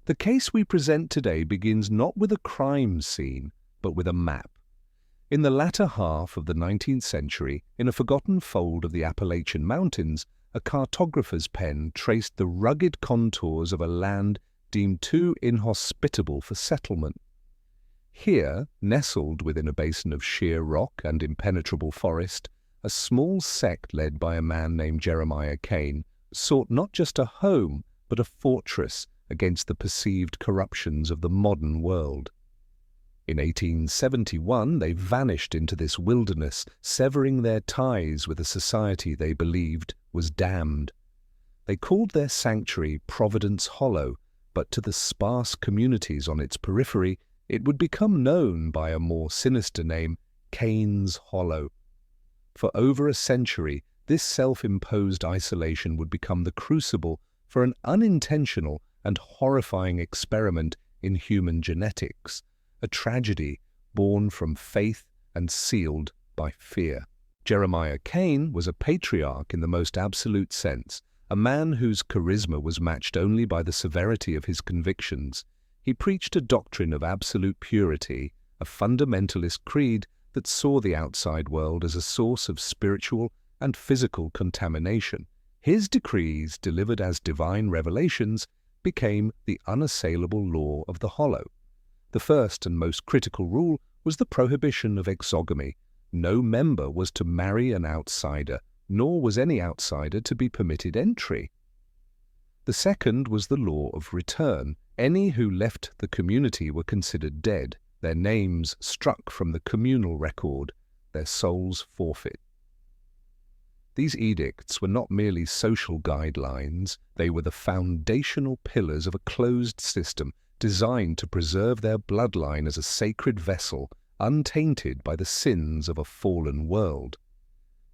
The case we present today begins not with a crime scene, but with a map. In the latter half of the 19th century, in a forgotten fold of the Appalachian Mountains, a cartographer's pen traced the rugged contours of a land deemed too inhospitable for settlement. Here, nestled within a basin of sheer rock and impenetrable forest, a small sect led by a man named Jeremiah Cain sought not just a home, but a fortress against the perceived corruptions of the modern world. In 1871, they vanished into this wilderness, severing their ties with a society they believed was damned. They called their sanctuary Providence Hollow, but to the sparse communities on its periphery, it would become known by a more sinister name, Cain's Hollow. For over a century, this self-imposed isolation would become the crucible for an unintentional and horrifying experiment in human genetics, a tragedy born from faith and sealed by fear. Jeremiah Cain was a patriarch in the most absolute sense, a man whose charisma was matched only by the severity of his convictions. He preached a doctrine of absolute purity, a fundamentalist creed that saw the outside world as a source of spiritual and physical contamination. His decrees, delivered as divine revelations, became the unassailable law of the Hollow. The first and most critical rule was the prohibition of exogamy. No member was to marry an outsider, nor was any outsider to be permitted entry. The second was the law of return. Any who left the community were considered dead, their names struck from the communal record, their souls forfeit. These edicts were not merely social guidelines, they were the foundational pillars of a closed system designed to preserve their bloodline as a sacred vessel, untainted by the sins of a fallen world.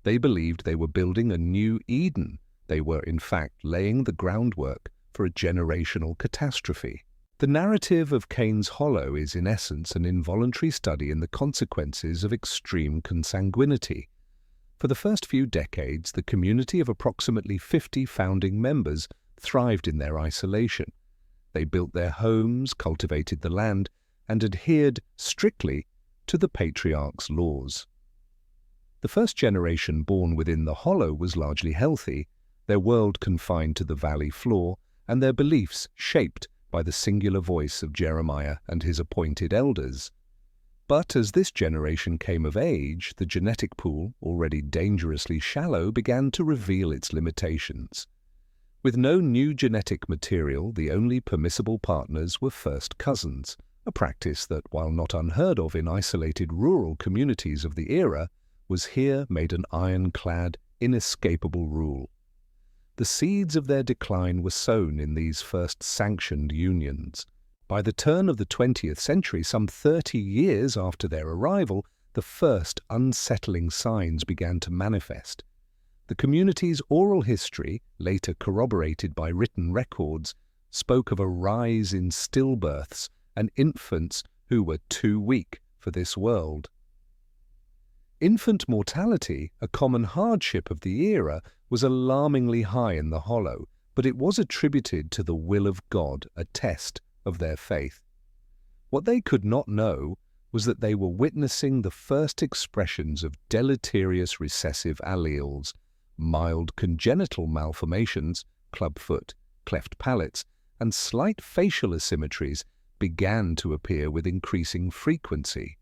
They believed they were building a new Eden. They were, in fact, laying the groundwork for a generational catastrophe. The narrative of Cain's Hollow is, in essence, an involuntary study in the consequences of extreme consanguinity. For the first few decades, the community of approximately 50 founding members thrived in their isolation. They built their homes, cultivated the land, and adhered strictly to the patriarch's laws. The first generation born within the Hollow was largely healthy, their world confined to the valley floor, and their beliefs shaped by the singular voice of Jeremiah and his appointed elders. But as this generation came of age, the genetic pool, already dangerously shallow, began to reveal its limitations. With no new genetic material, the only permissible partners were first cousins, a practice that, while not unheard of in isolated rural communities of the era, was here made an ironclad, inescapable rule. The seeds of their decline were sown in these first sanctioned unions. By the turn of the 20th century, some 30 years after their arrival, the first unsettling signs began to manifest. The community's oral history, later corroborated by written records, spoke of a rise in stillbirths and infants who were too weak for this world. Infant mortality, a common hardship of the era, was alarmingly high in the Hollow, but it was attributed to the will of God, a test of their faith. What they could not know was that they were witnessing the first expressions of deleterious recessive alleles, mild congenital malformations, clubfoot, cleft palates, and slight facial asymmetries began to appear with increasing frequency.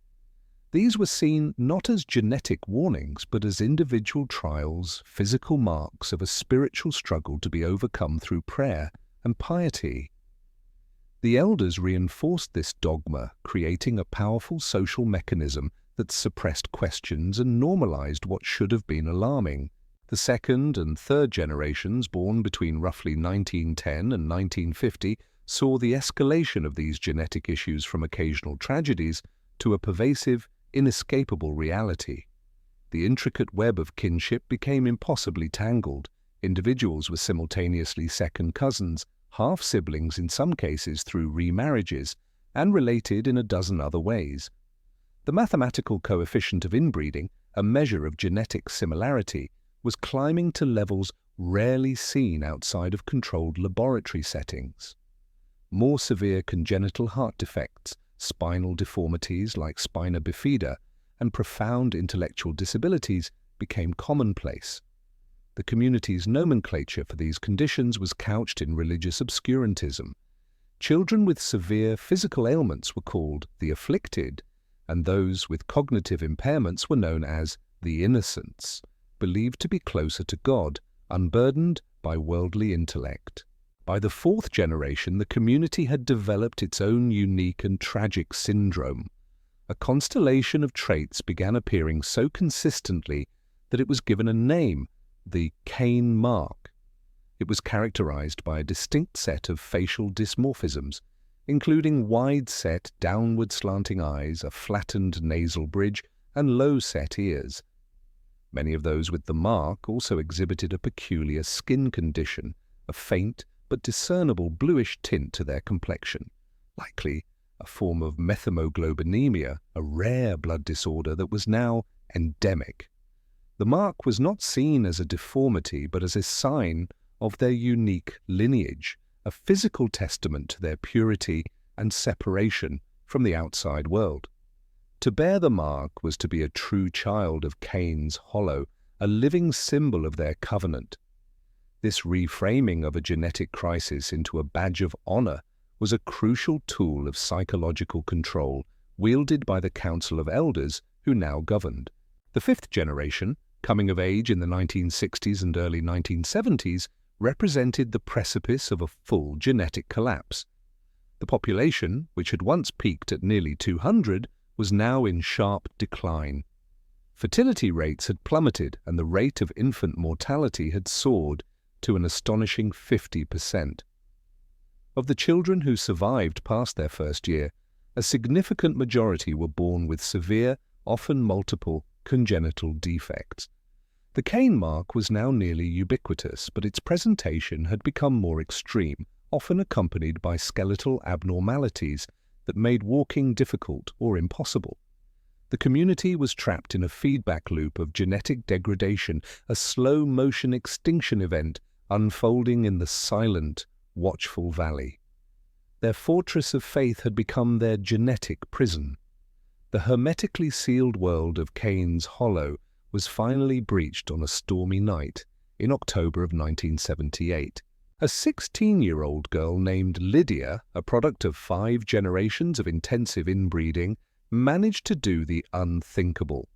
These were seen not as genetic warnings, but as individual trials, physical marks of a spiritual struggle to be overcome through prayer and piety. The elders reinforced this dogma, creating a powerful social mechanism that suppressed questions and normalized what should have been alarming. The second and third generations, born between roughly 1910 and 1950, saw the escalation of these genetic issues from occasional tragedies to a pervasive, inescapable reality. The intricate web of kinship became impossibly tangled. Individuals were simultaneously second cousins, half-siblings in some cases through remarriages, and related in a dozen other ways. The mathematical coefficient of inbreeding, a measure of genetic similarity, was climbing to levels rarely seen outside of controlled laboratory settings. more severe congenital heart defects, spinal deformities like spina bifida, and profound intellectual disabilities became commonplace. The community's nomenclature for these conditions was couched in religious obscurantism. Children with severe physical ailments were called the afflicted, and those with cognitive impairments were known as the innocents, believed to be closer to God, unburdened by worldly intellect. By the fourth generation, the community had developed its own unique and tragic syndrome. A constellation of traits began appearing so consistently that it was given a name, the Cain mark. It was characterized by a distinct set of facial dysmorphisms, including wide-set, downward slanting eyes, a flattened nasal bridge, and low-set ears. Many of those with the mark also exhibited a peculiar skin condition, a faint but discernible bluish tint to their complexion, likely a form of methemoglobinemia, a rare blood disorder that was now endemic. The mark was not seen as a deformity but as a sign of their unique lineage, a physical testament to their purity and separation from the outside world. To bear the mark was to be a true child of Cain's hollow, a living symbol of their covenant. This reframing of a genetic crisis into a badge of honor was a crucial tool of psychological control wielded by the Council of Elders who now governed. The fifth generation, coming of age in the 1960s and early 1970s, represented the precipice of a full genetic collapse. The population, which had once peaked at nearly 200, was now in sharp decline. Fertility rates had plummeted and the rate of infant mortality had soared to an astonishing 50%. Of the children who survived past their first year, a significant majority were born with severe, often multiple, congenital defects. The Cain mark was now nearly ubiquitous, but its presentation had become more extreme, often accompanied by skeletal abnormalities that made walking difficult or impossible. The community was trapped in a feedback loop of genetic degradation, a slow-motion extinction event unfolding in the silent, watchful valley. Their fortress of faith had become their genetic prison. The hermetically sealed world of Cain's hollow was finally breached on a stormy night in October of 1978. A 16-year-old girl named Lydia, a product of 5 generations of intensive inbreeding, managed to do the unthinkable.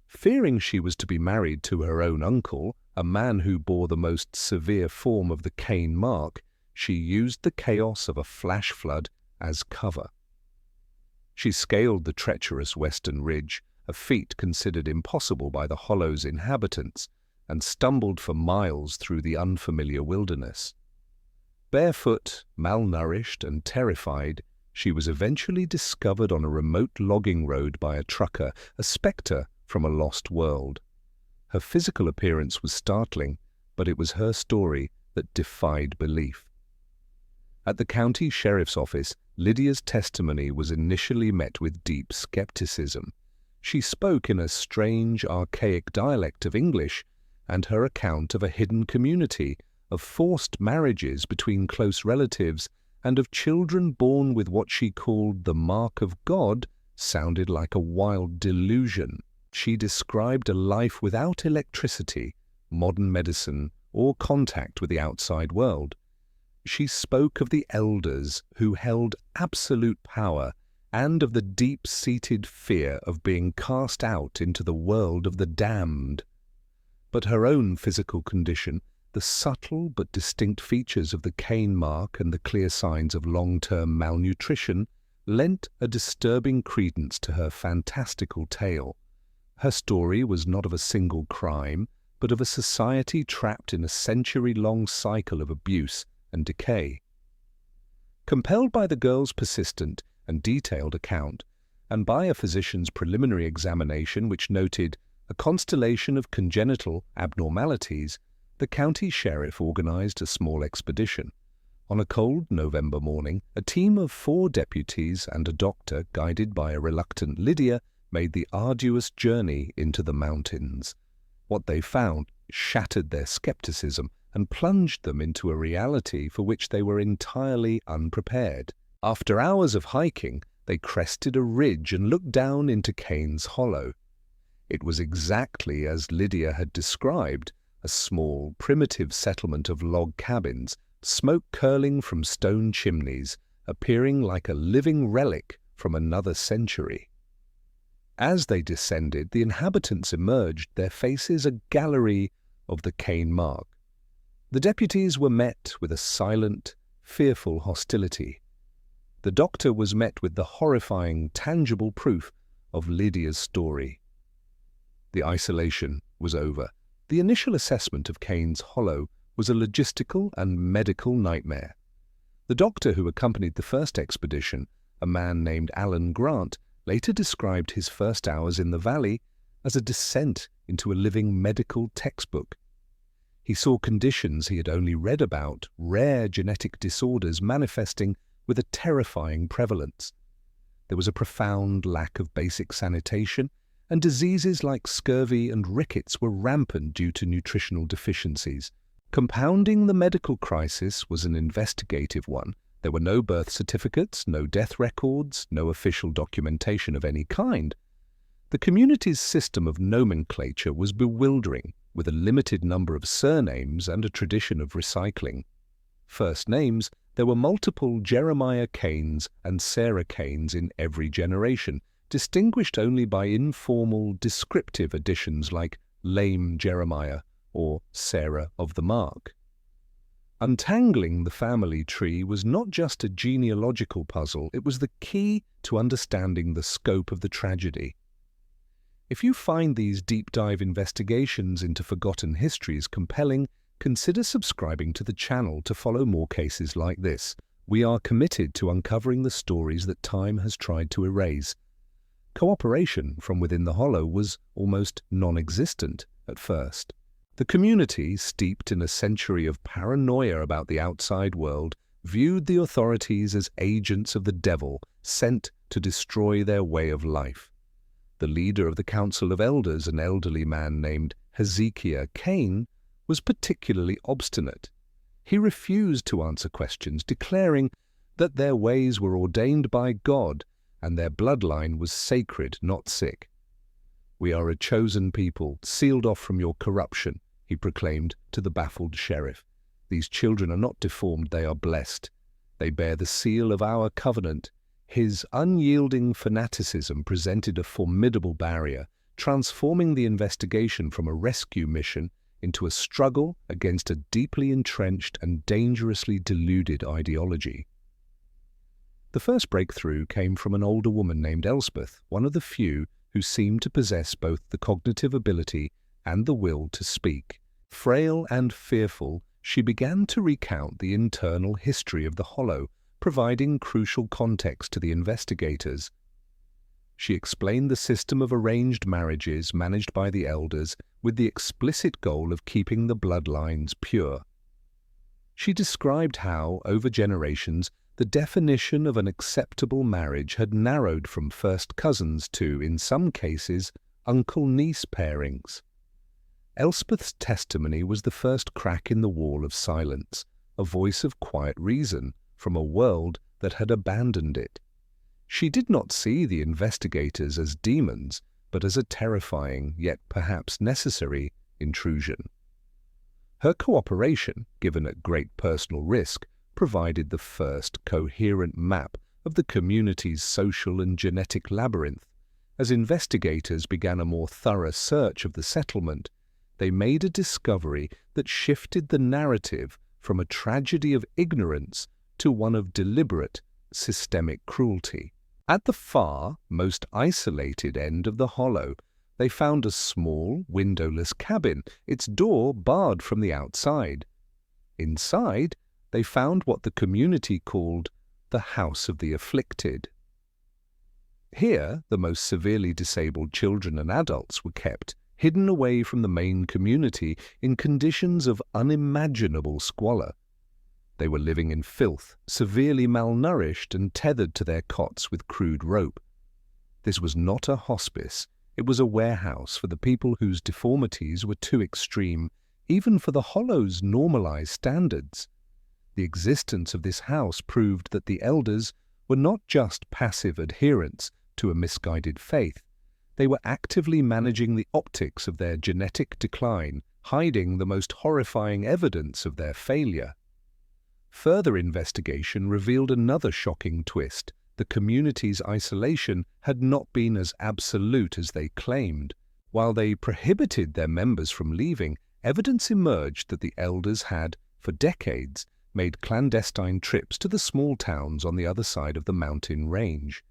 Fearing she was to be married to her own uncle, a man who bore the most severe form of the Cain mark, she used the chaos of a flash flood as cover. She scaled the treacherous western ridge, a feat considered impossible by the hollow's inhabitants, and stumbled for miles through the unfamiliar wilderness. Barefoot, malnourished, and terrified, she was eventually discovered on a remote logging road by a trucker, a spectre from a lost world. Her physical appearance was startling, but it was her story that defied belief. At the county sheriff's office, Lydia's testimony was initially met with deep skepticism. She spoke in a strange, archaic dialect of English, and her account of a hidden community, of forced marriages between close relatives, and of children born with what she called the mark of God, sounded like a wild delusion. She described a life without electricity, modern medicine, or contact with the outside world. She spoke of the elders who held absolute power and of the deep-seated fear of being cast out into the world of the damned. But her own physical condition, the subtle but distinct features of the Cain mark and the clear signs of long-term malnutrition, lent a disturbing credence to her fantastical tale. Her story was not of a single crime, but of a society trapped in a century-long cycle of abuse and decay. Compelled by the girl's persistent and detailed account, and by a physician's preliminary examination which noted a constellation of congenital abnormalities, the county sheriff organized a small expedition. On a cold November morning, a team of 4 deputies and a doctor, guided by a reluctant Lydia, made the arduous journey into the mountains. What they found shattered their skepticism and plunged them into a reality for which they were entirely unprepared. After hours of hiking, they crested a ridge and looked down into Cain's Hollow. It was exactly as Lydia had described, a small, primitive settlement of log cabins, smoke curling from stone chimneys, appearing like a living relic from another century. As they descended, the inhabitants emerged, their faces a gallery of the Cain mark. The deputies were met with a silent, fearful hostility. The doctor was met with the horrifying, tangible proof of Lydia's story. The isolation was over. The initial assessment of Cain's Hollow was a logistical and medical nightmare. The doctor who accompanied the first expedition, a man named Alan Grant, later described his first hours in the valley as a descent into a living medical textbook. He saw conditions he had only read about, rare genetic disorders manifesting with a terrifying prevalence. There was a profound lack of basic sanitation, and diseases like scurvy and rickets were rampant due to nutritional deficiencies. Compounding the medical crisis was an investigative one. There were no birth certificates, no death records, no official documentation of any kind. The community's system of nomenclature was bewildering, with a limited number of surnames and a tradition of recycling. First names, there were multiple Jeremiah Cains and Sarah Cains in every generation, distinguished only by informal, descriptive additions like Lame Jeremiah or Sarah of the Mark. Untangling the family tree was not just a genealogical puzzle, it was the key to understanding the scope of the tragedy. If you find these deep-dive investigations into forgotten histories compelling, consider subscribing to the channel to follow more cases like this. We are committed to uncovering the stories that time has tried to erase. Cooperation from within the Hollow was almost non-existent at first. The community, steeped in a century of paranoia about the outside world, viewed the authorities as agents of the devil sent to destroy their way of life. The leader of the Council of Elders, an elderly man named Hezekiah Cain, was particularly obstinate. He refused to answer questions, declaring that their ways were ordained by God and their bloodline was sacred, not sick. "We are a chosen people, sealed off from your corruption," he proclaimed to the baffled sheriff. "These children are not deformed, they are blessed. They bear the seal of our covenant." His unyielding fanaticism presented a formidable barrier, transforming the investigation from a rescue mission into a struggle against a deeply entrenched and dangerously deluded ideology. The first breakthrough came from an older woman named Elspeth, one of the few who seemed to possess both the cognitive ability and the will to speak. Frail and fearful, she began to recount the internal history of the Hollow, providing crucial context to the investigators. She explained the system of arranged marriages managed by the elders with the explicit goal of keeping the bloodlines pure. She described how, over generations, the definition of an acceptable marriage had narrowed from first cousins to, in some cases, uncle-niece pairings. Elspeth's testimony was the first crack in the wall of silence, a voice of quiet reason from a world that had abandoned it. She did not see the investigators as demons, but as a terrifying, yet perhaps necessary, intrusion. Her cooperation, given at great personal risk, provided the first coherent map of the community's social and genetic labyrinth. As investigators began a more thorough search of the settlement, they made a discovery that shifted the narrative from a tragedy of ignorance to one of deliberate, systemic cruelty. At the far, most isolated end of the Hollow, they found a small, windowless cabin, its door barred from the outside. Inside, they found what the community called the House of the Afflicted. Here, the most severely disabled children and adults were kept, hidden away from the main community in conditions of unimaginable squalor. They were living in filth, severely malnourished and tethered to their cots with crude rope. This was not a hospice, it was a warehouse for the people whose deformities were too extreme even for the Hollows' normalized standards. The existence of this house proved that the elders were not just passive adherents to a misguided faith. They were actively managing the optics of their genetic decline, hiding the most horrifying evidence of their failure. Further investigation revealed another shocking twist. The community's isolation had not been as absolute as they claimed. While they prohibited their members from leaving, evidence emerged that the elders had, for decades, made clandestine trips to the small towns on the other side of the mountain range.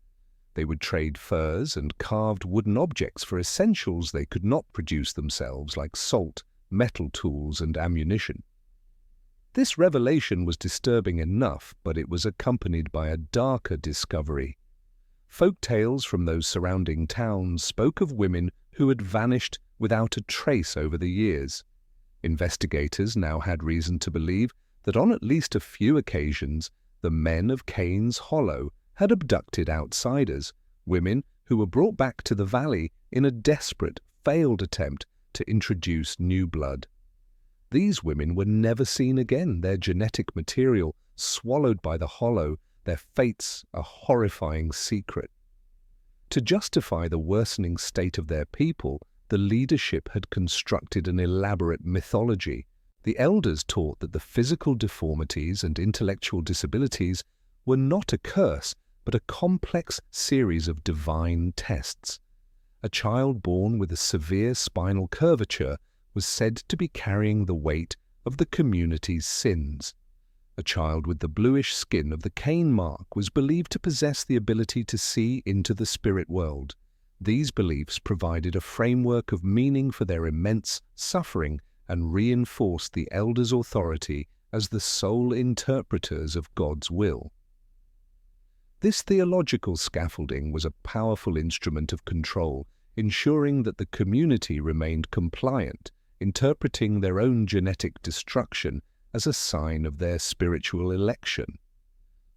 They would trade furs and carved wooden objects for essentials they could not produce themselves, like salt, metal tools, and ammunition. This revelation was disturbing enough, but it was accompanied by a darker discovery. Folk tales from those surrounding towns spoke of women who had vanished without a trace over the years. Investigators now had reason to believe that on at least a few occasions, the men of Cain's Hollow had abducted outsiders, women who were brought back to the valley in a desperate, failed attempt to introduce new blood. These women were never seen again, their genetic material swallowed by the Hollow, their fates a horrifying secret. To justify the worsening state of their people, the leadership had constructed an elaborate mythology. The elders taught that the physical deformities and intellectual disabilities were not a curse, but a complex series of divine tests. A child born with a severe spinal curvature was said to be carrying the weight of the community's sins. A child with the bluish skin of the Cain mark was believed to possess the ability to see into the spirit world. These beliefs provided a framework of meaning for their immense suffering and reinforced the elders' authority as the sole interpreters of God's will. This theological scaffolding was a powerful instrument of control, ensuring that the community remained compliant, interpreting their own genetic destruction as a sign of their spiritual election.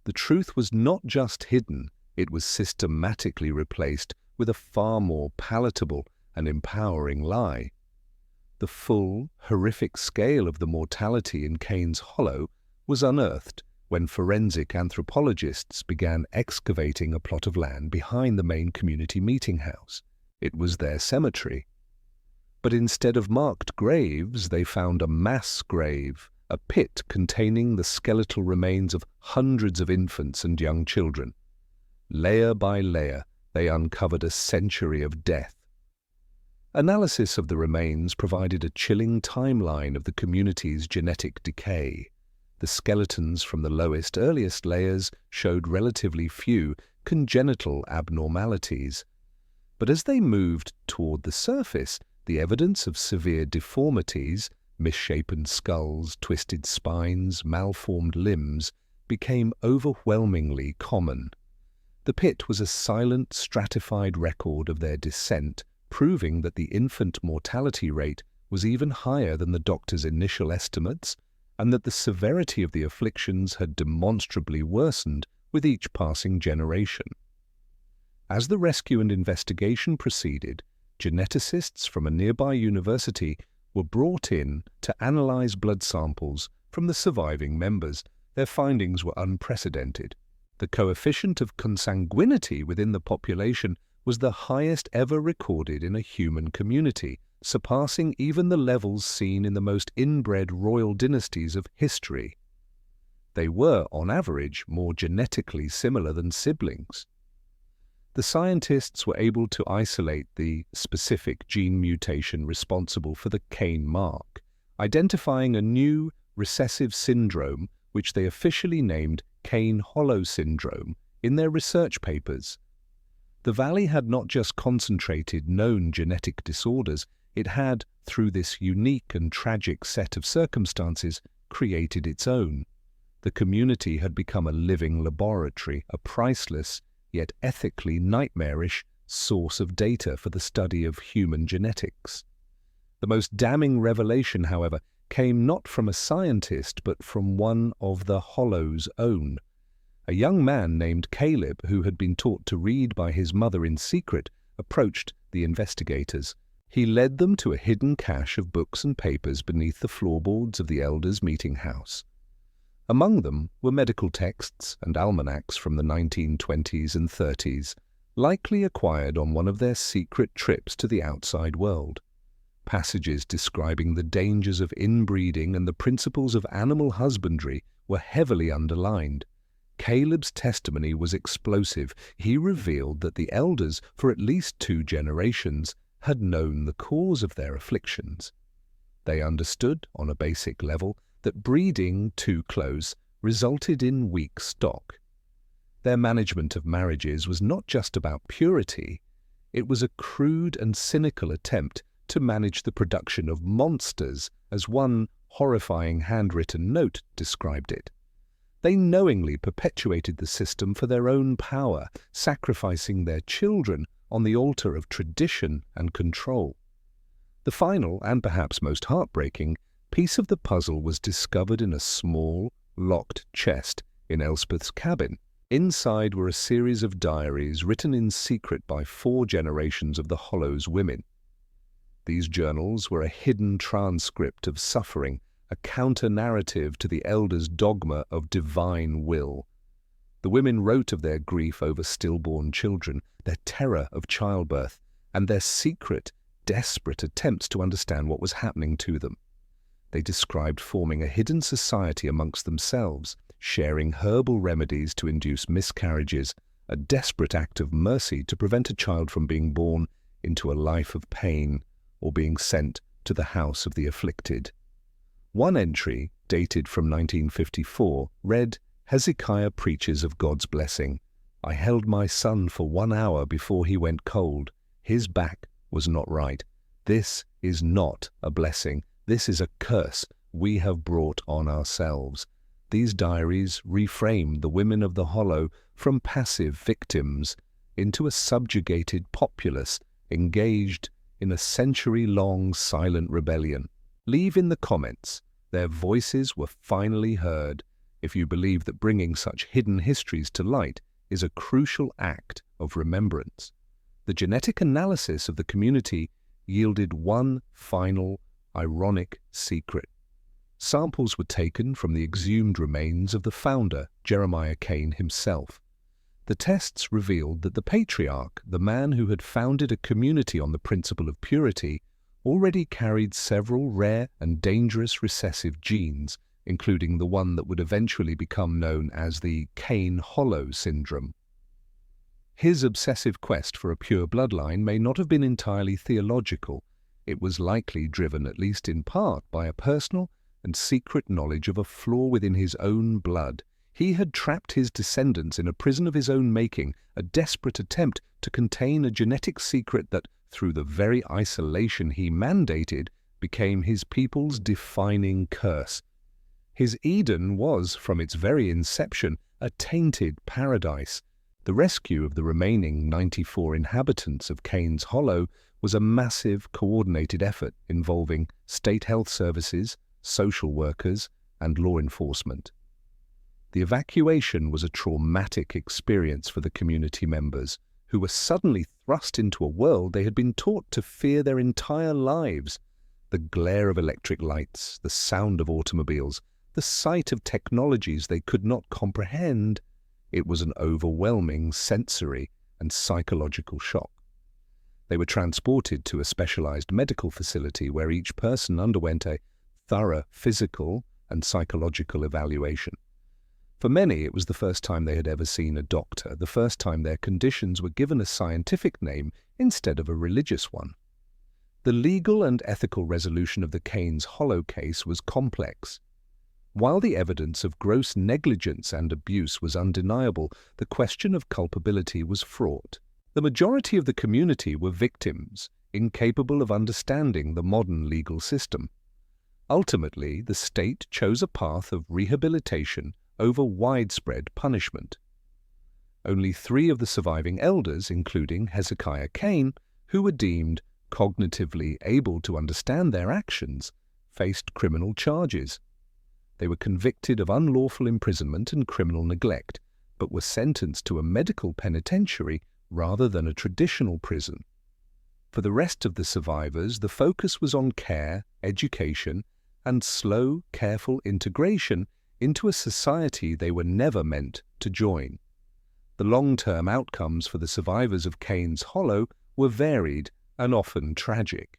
The truth was not just hidden, it was systematically replaced with a far more palatable and empowering lie. The full, horrific scale of the mortality in Cain's Hollow was unearthed when forensic anthropologists began excavating a plot of land behind the main community meeting house. It was their cemetery. But instead of marked graves, they found a mass grave, a pit containing the skeletal remains of hundreds of infants and young children. Layer by layer, they uncovered a century of death. Analysis of the remains provided a chilling timeline of the community's genetic decay. The skeletons from the lowest, earliest layers showed relatively few congenital abnormalities. But as they moved toward the surface, the evidence of severe deformities, misshapen skulls, twisted spines, malformed limbs, became overwhelmingly common. The pit was a silent, stratified record of their descent, proving that the infant mortality rate was even higher than the doctor's initial estimates, and that the severity of the afflictions had demonstrably worsened with each passing generation. As the rescue and investigation proceeded, geneticists from a nearby university were brought in to analyze blood samples from the surviving members. Their findings were unprecedented. The coefficient of consanguinity within the population was the highest ever recorded in a human community, surpassing even the levels seen in the most inbred royal dynasties of history. They were, on average, more genetically similar than siblings. The scientists were able to isolate the specific gene mutation responsible for the Cain mark, identifying a new recessive syndrome which they officially named Cain Hollow syndrome in their research papers. The valley had not just concentrated known genetic disorders, it had, through this unique and tragic set of circumstances, created its own. The community had become a living laboratory, a priceless, yet ethically nightmarish, source of data for the study of human genetics. The most damning revelation, however, came not from a scientist but from one of the Hollow's own. A young man named Caleb, who had been taught to read by his mother in secret, approached the investigators. He led them to a hidden cache of books and papers beneath the floorboards of the elders' meeting house. Among them were medical texts and almanacs from the 1920s and 30s, likely acquired on one of their secret trips to the outside world. Passages describing the dangers of inbreeding and the principles of animal husbandry were heavily underlined. Caleb's testimony was explosive. He revealed that the elders, for at least 2 generations, had known the cause of their afflictions. They understood, on a basic level, that breeding too close resulted in weak stock. Their management of marriages was not just about purity, it was a crude and cynical attempt to manage the production of monsters, as one horrifying handwritten note described it. They knowingly perpetuated the system for their own power, sacrificing their children on the altar of tradition and control. The final, and perhaps most heartbreaking, piece of the puzzle was discovered in a small, locked chest in Elspeth's cabin. Inside were a series of diaries written in secret by 4 generations of the Hollow's women. These journals were a hidden transcript of suffering, a counter-narrative to the elders' dogma of divine will. The women wrote of their grief over stillborn children, their terror of childbirth, and their secret, desperate attempts to understand what was happening to them. They described forming a hidden society amongst themselves, sharing herbal remedies to induce miscarriages, a desperate act of mercy to prevent a child from being born into a life of pain or being sent to the house of the afflicted. One entry, dated from 1954, read, "Hezekiah preaches of God's blessing. I held my son for 1 hour before he went cold. His back was not right. This is not a blessing. This is a curse we have brought on ourselves." These diaries reframed the women of the Hollow from passive victims into a subjugated populace engaged in a century-long silent rebellion. Leave in the comments. Their voices were finally heard, if you believe that bringing such hidden histories to light is a crucial act of remembrance. The genetic analysis of the community yielded one final, ironic secret. Samples were taken from the exhumed remains of the founder, Jeremiah Cain himself. The tests revealed that the patriarch, the man who had founded a community on the principle of purity, already carried several rare and dangerous recessive genes, including the one that would eventually become known as the Cain-Hollow syndrome. His obsessive quest for a pure bloodline may not have been entirely theological. It was likely driven, at least in part, by a personal and secret knowledge of a flaw within his own blood. He had trapped his descendants in a prison of his own making, a desperate attempt to contain a genetic secret that, through the very isolation he mandated, became his people's defining curse. His Eden was, from its very inception, a tainted paradise. The rescue of the remaining 94 inhabitants of Cain's Hollow was a massive, coordinated effort involving state health services, social workers, and law enforcement. The evacuation was a traumatic experience for the community members, who were suddenly thrust into a world they had been taught to fear their entire lives. The glare of electric lights, the sound of automobiles, the sight of technologies they could not comprehend. It was an overwhelming sensory and psychological shock. They were transported to a specialized medical facility where each person underwent a thorough physical and psychological evaluation. For many, it was the first time they had ever seen a doctor, the first time their conditions were given a scientific name instead of a religious one. The legal and ethical resolution of the Cain's Hollow case was complex. While the evidence of gross negligence and abuse was undeniable, the question of culpability was fraught. The majority of the community were victims, incapable of understanding the modern legal system. Ultimately, the state chose a path of rehabilitation over widespread punishment. Only 3 of the surviving elders, including Hezekiah Cain, who were deemed cognitively able to understand their actions, faced criminal charges. They were convicted of unlawful imprisonment and criminal neglect, but were sentenced to a medical penitentiary rather than a traditional prison. For the rest of the survivors, the focus was on care, education, and slow, careful integration into a society they were never meant to join. The long-term outcomes for the survivors of Cain's Hollow were varied and often tragic.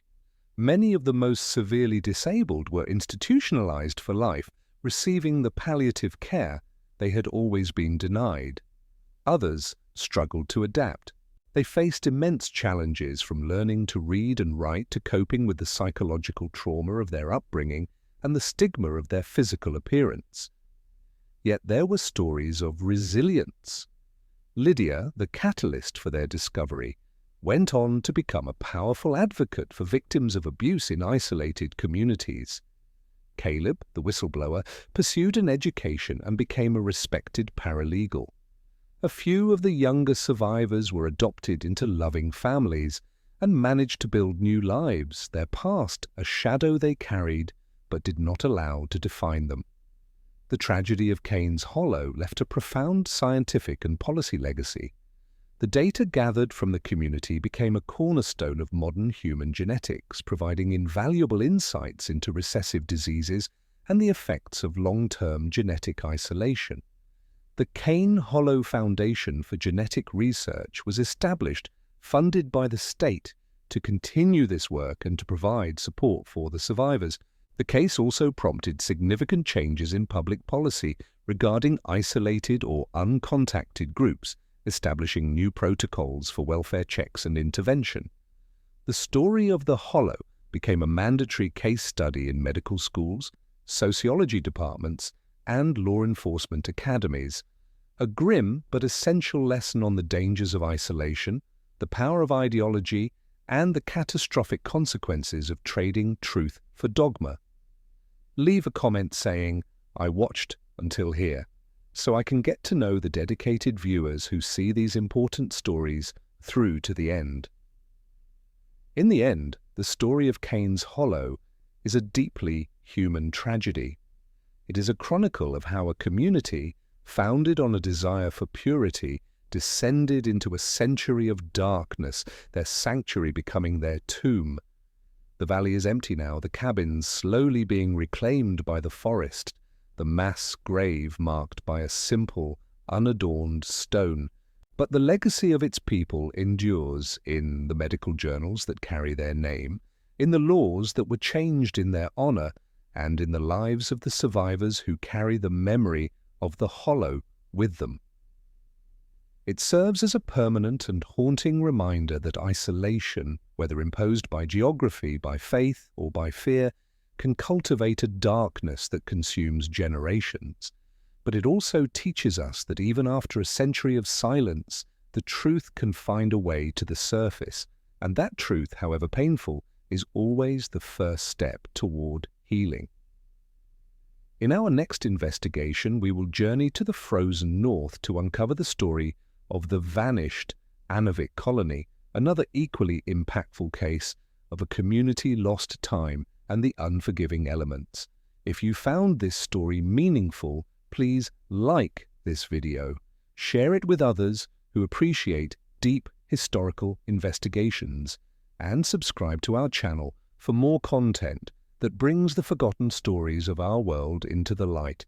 Many of the most severely disabled were institutionalized for life, receiving the palliative care they had always been denied. Others struggled to adapt. They faced immense challenges, from learning to read and write to coping with the psychological trauma of their upbringing and the stigma of their physical appearance. Yet there were stories of resilience. Lydia, the catalyst for their discovery, went on to become a powerful advocate for victims of abuse in isolated communities. Caleb, the whistleblower, pursued an education and became a respected paralegal. A few of the younger survivors were adopted into loving families and managed to build new lives, their past a shadow they carried but did not allow to define them. The tragedy of Cain's Hollow left a profound scientific and policy legacy. The data gathered from the community became a cornerstone of modern human genetics, providing invaluable insights into recessive diseases and the effects of long-term genetic isolation. The Cain Hollow Foundation for Genetic Research was established, funded by the state, to continue this work and to provide support for the survivors. The case also prompted significant changes in public policy regarding isolated or uncontacted groups, establishing new protocols for welfare checks and intervention. The story of the Hollow became a mandatory case study in medical schools, sociology departments, and law enforcement academies, a grim but essential lesson on the dangers of isolation, the power of ideology, and the catastrophic consequences of trading truth for dogma. Leave a comment saying, "I watched until here," so I can get to know the dedicated viewers who see these important stories through to the end. In the end, the story of Cain's Hollow is a deeply human tragedy. It is a chronicle of how a community, founded on a desire for purity, descended into a century of darkness, their sanctuary becoming their tomb. The valley is empty now, the cabins slowly being reclaimed by the forest, the mass grave marked by a simple, unadorned stone. But the legacy of its people endures in the medical journals that carry their name, in the laws that were changed in their honor, and in the lives of the survivors who carry the memory of the Hollow with them. It serves as a permanent and haunting reminder that isolation, whether imposed by geography, by faith, or by fear, can cultivate a darkness that consumes generations. But it also teaches us that even after a century of silence, the truth can find a way to the surface, and that truth, however painful, is always the first step toward healing. In our next investigation, we will journey to the frozen north to uncover the story of the vanished Anavic colony, another equally impactful case of a community lost to time and the unforgiving elements. If you found this story meaningful, please like this video, share it with others who appreciate deep historical investigations, and subscribe to our channel for more content that brings the forgotten stories of our world into the light.